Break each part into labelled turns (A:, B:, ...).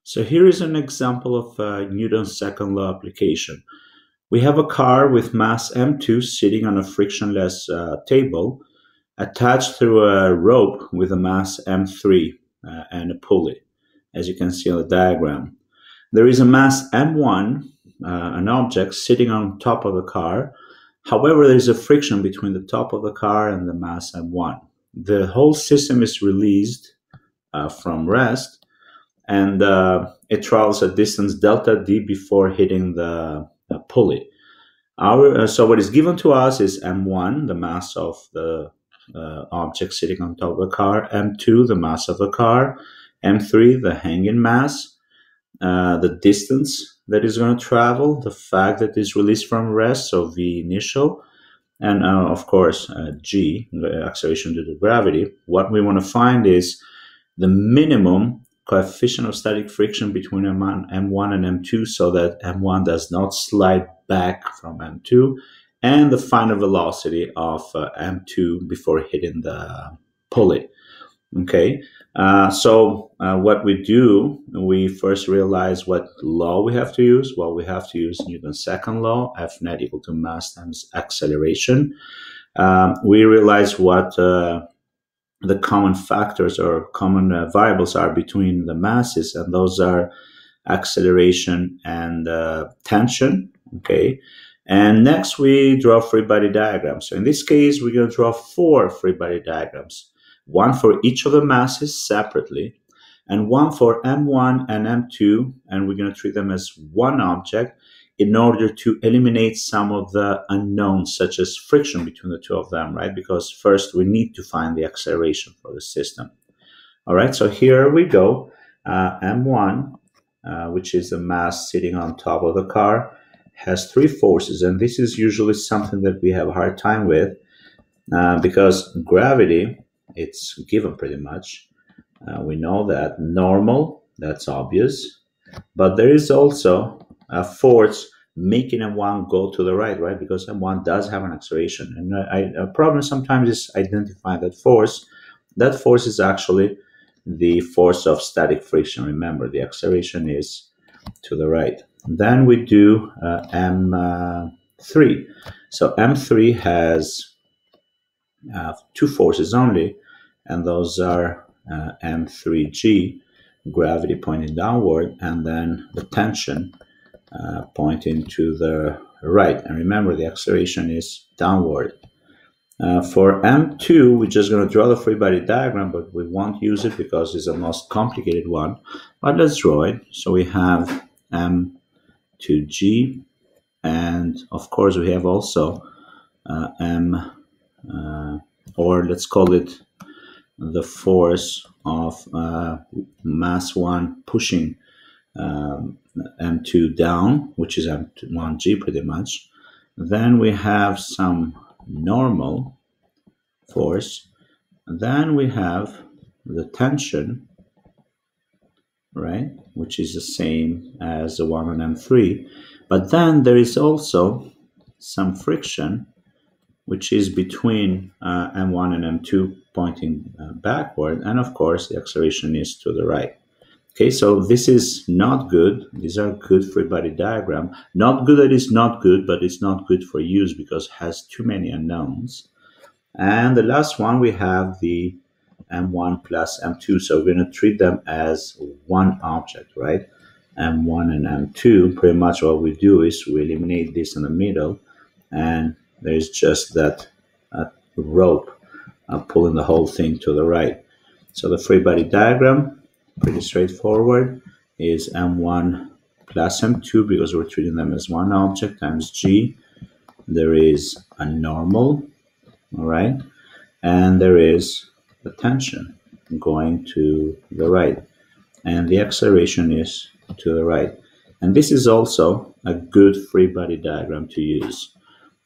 A: So here is an example of Newton's second law application. We have a car with mass m2 sitting on a frictionless table attached through a rope with a mass m3 and a pulley, as you can see on the diagram. There is a mass m1, an object sitting on top of the car. However, there is a friction between the top of the car and the mass m1. The whole system is released from rest, and it travels a distance delta d before hitting the pulley. So what is given to us is m1, the mass of the object sitting on top of the car, m2, the mass of the car, m3, the hanging mass, the distance that is going to travel, the fact that it's released from rest, so v initial, and of course g, the acceleration due to gravity. What we want to find is the minimum coefficient of static friction between M1 and M2 so that M1 does not slide back from M2, and the final velocity of M2 before hitting the pulley. Okay, so what we do, we first realize what law we have to use. Well, we have to use Newton's second law, F net equal to mass times acceleration. We realize what the common factors or common variables are between the masses, and those are acceleration and tension. Okay, and next we draw free body diagrams. So in this case, we're going to draw 4 free body diagrams, one for each of the masses separately, and one for M1 and M2, and we're going to treat them as one object in order to eliminate some of the unknowns, such as friction between the two of them, right? Because first we need to find the acceleration for the system. All right, so here we go. M1, which is the mass sitting on top of the car, has 3 forces, and this is usually something that we have a hard time with because gravity, it's given pretty much. We know that normal, that's obvious, but there is also a force making M1 go to the right, because M1 does have an acceleration. And a problem sometimes is identifying that force. That force is actually the force of static friction. Remember, the acceleration is to the right. Then we do M3. So M3 has 2 forces only, and those are M3G, gravity pointing downward, and then the tension pointing to the right. And remember, the acceleration is downward. For M2, we're just going to draw the free body diagram, but we won't use it because it's the most complicated one. But let's draw it. So we have M2G, and of course we have also or let's call it the force of mass 1 pushing M2 down, which is M1G pretty much. Then we have some normal force. Then we have the tension, right, which is the same as the one on M3. But then there is also some friction, which is between M1 and M2 pointing backward. And of course, the acceleration is to the right. Okay, so this is not good. These are good free body diagram. Not good that is not good, but it's not good for use because it has too many unknowns. And the last one, we have the M1 plus M2. So we're going to treat them as one object, right? M1 and M2, pretty much what we do is we eliminate this in the middle, and there's just that rope pulling the whole thing to the right. So the free body diagram, pretty straightforward, is M1 plus M2 because we're treating them as one object times G. There is a normal, all right, and there is the tension going to the right, and the acceleration is to the right. And this is also a good free body diagram to use.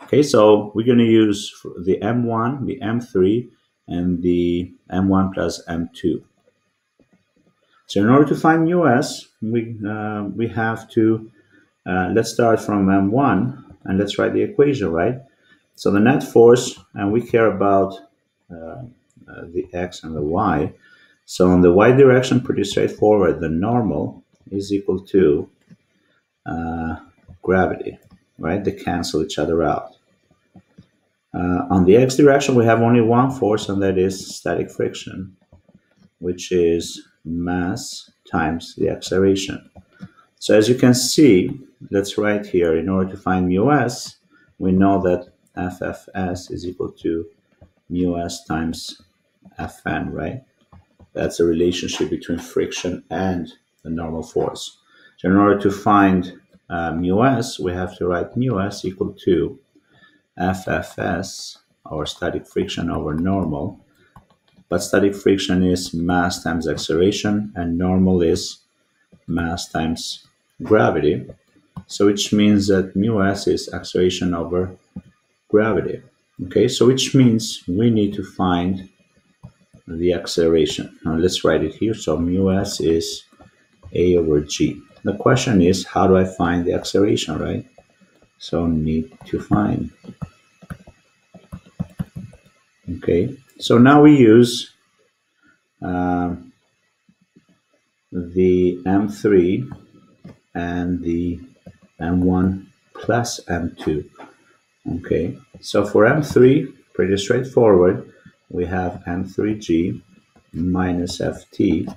A: Okay, so we're going to use the M1, the M3, and the M1 plus M2. So in order to find US, we have to, let's start from M1, and let's write the equation, right? So the net force, and we care about the X and the Y. So in the Y direction, pretty straightforward. The normal is equal to gravity, right? They cancel each other out. On the x direction, we have only one force, and that is static friction, which is mass times the acceleration. So as you can see, let's write here, in order to find mu s, we know that FFS is equal to mu s times Fn, right? That's a relationship between friction and the normal force. So in order to find mu s, we have to write mu s equal to FFS, or static friction over normal. But static friction is mass times acceleration, and normal is mass times gravity. So which means that mu s is acceleration over gravity. Okay, so which means we need to find the acceleration. Now let's write it here. So mu s is a over g. The question is, how do I find the acceleration, right? So need to find. Okay, so now we use the m3 and the m1 plus m2. Okay, so for m3, pretty straightforward. We have m3g minus ft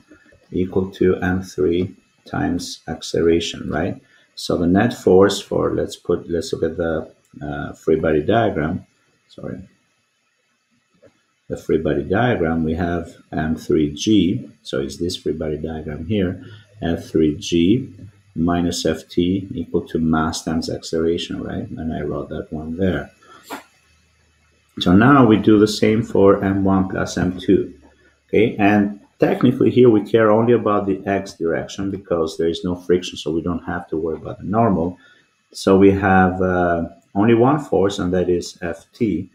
A: equal to m3 times acceleration, right? So the net force for, let's look at the free body diagram. Sorry. The free body diagram, we have m3g, so it's this free body diagram here, f3g minus ft equal to mass times acceleration, right? And I wrote that one there. So now we do the same for m1 plus m2, okay? And technically here we care only about the x direction because there is no friction, so we don't have to worry about the normal. So we have only one force, and that is ft.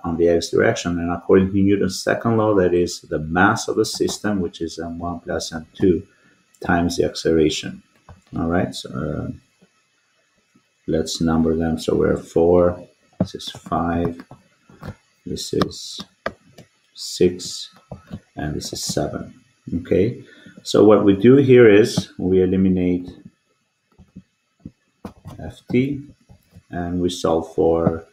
A: On the x direction, and according to Newton's second law, that is the mass of the system, which is m1 plus m2 times the acceleration. All right, so let's number them. So we're 4, this is 5, this is 6, and this is 7. Okay, so what we do here is we eliminate ft and we solve for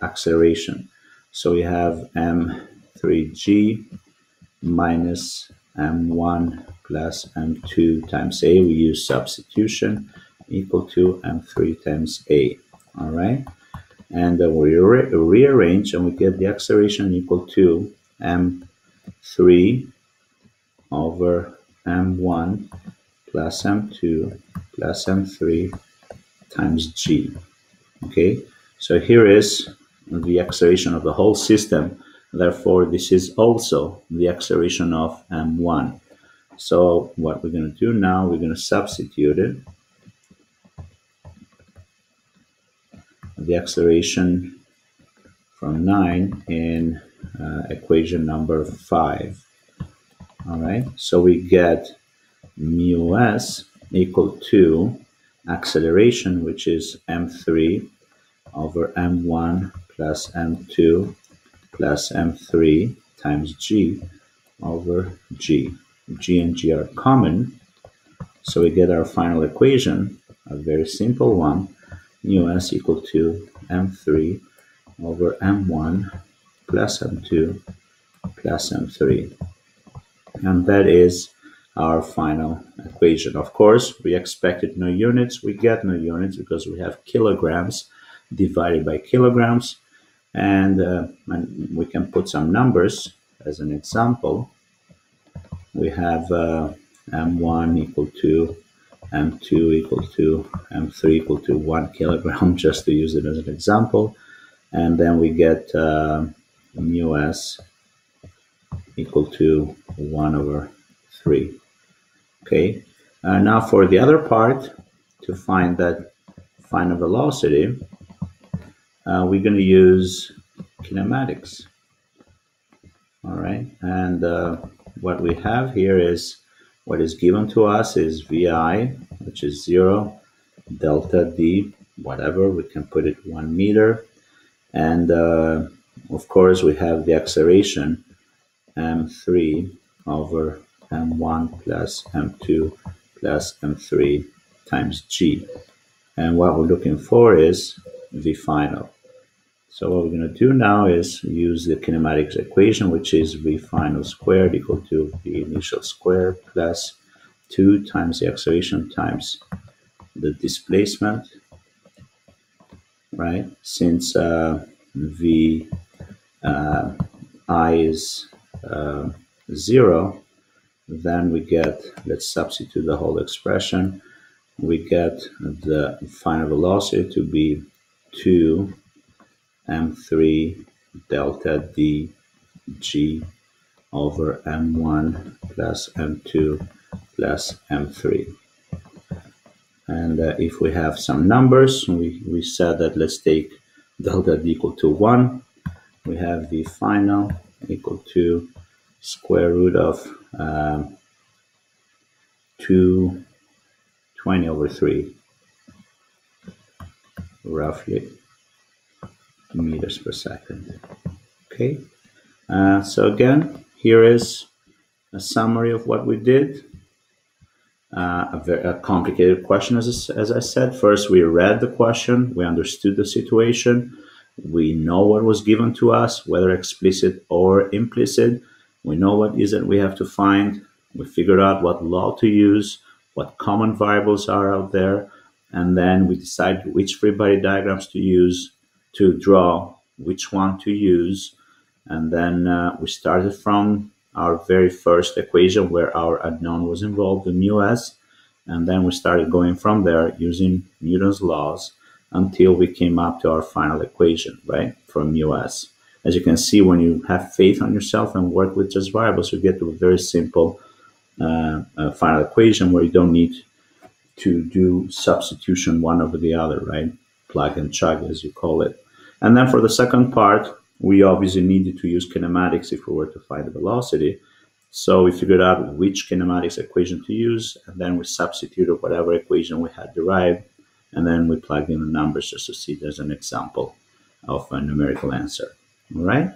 A: acceleration. So we have m3g minus m1 plus m2 times a. We use substitution, equal to m3 times a. All right, and we rearrange and we get the acceleration equal to m3 over m1 plus m2 plus m3 times g. Okay, so here is the acceleration of the whole system. Therefore, this is also the acceleration of m1. So what we're going to do now, we're going to substitute it. The acceleration from 9 in equation number 5. All right, so we get mu s equal to acceleration, which is m3 over m1 plus m2 plus m3 times g over g. G and g are common, so we get our final equation, a very simple one, mu s equal to m3 over m1 plus m2 plus m3. And that is our final equation. Of course, we expected no units. We get no units because we have kilograms divided by kilograms, and we can put some numbers as an example. We have m1 equal to m2 equal to m3 equal to 1 kilogram, just to use it as an example, and then we get mu s equal to 1 over 3. Okay, now for the other part, to find that final velocity, we're going to use kinematics. All right, and what we have here is, what is given to us is vi, which is 0, delta d, whatever, we can put it 1 meter, and of course we have the acceleration m3 over m1 plus m2 plus m3 times g. And what we're looking for is v final. So what we're going to do now is use the kinematics equation, which is v final squared equal to v initial squared plus 2 times the acceleration times the displacement, right? Since v I is 0, then we get, let's substitute the whole expression, we get the final velocity to be 2 m3 delta d g over m1 plus m2 plus m3. And if we have some numbers, we said that let's take delta d equal to 1. We have v final equal to square root of 220 over 3, roughly meters per second. Okay, so again, here is a summary of what we did. A complicated question, as I said. First, we read the question, we understood the situation, we know what was given to us, whether explicit or implicit. We know what is it we have to find. We figured out what law to use, what common variables are out there, and then we decide which free body diagrams to use, to draw, which one to use. And then we started from our very first equation where our unknown was involved, the mu s, and then we started going from there using Newton's laws until we came up to our final equation, right, for mu s. As you can see, when you have faith on yourself and work with just variables, you get to a very simple final equation where you don't need to do substitution one over the other, right? Plug and chug, as you call it. And then for the second part, we obviously needed to use kinematics if we were to find the velocity. So we figured out which kinematics equation to use, and then we substituted whatever equation we had derived, and then we plugged in the numbers just to see there's an example of a numerical answer. All right?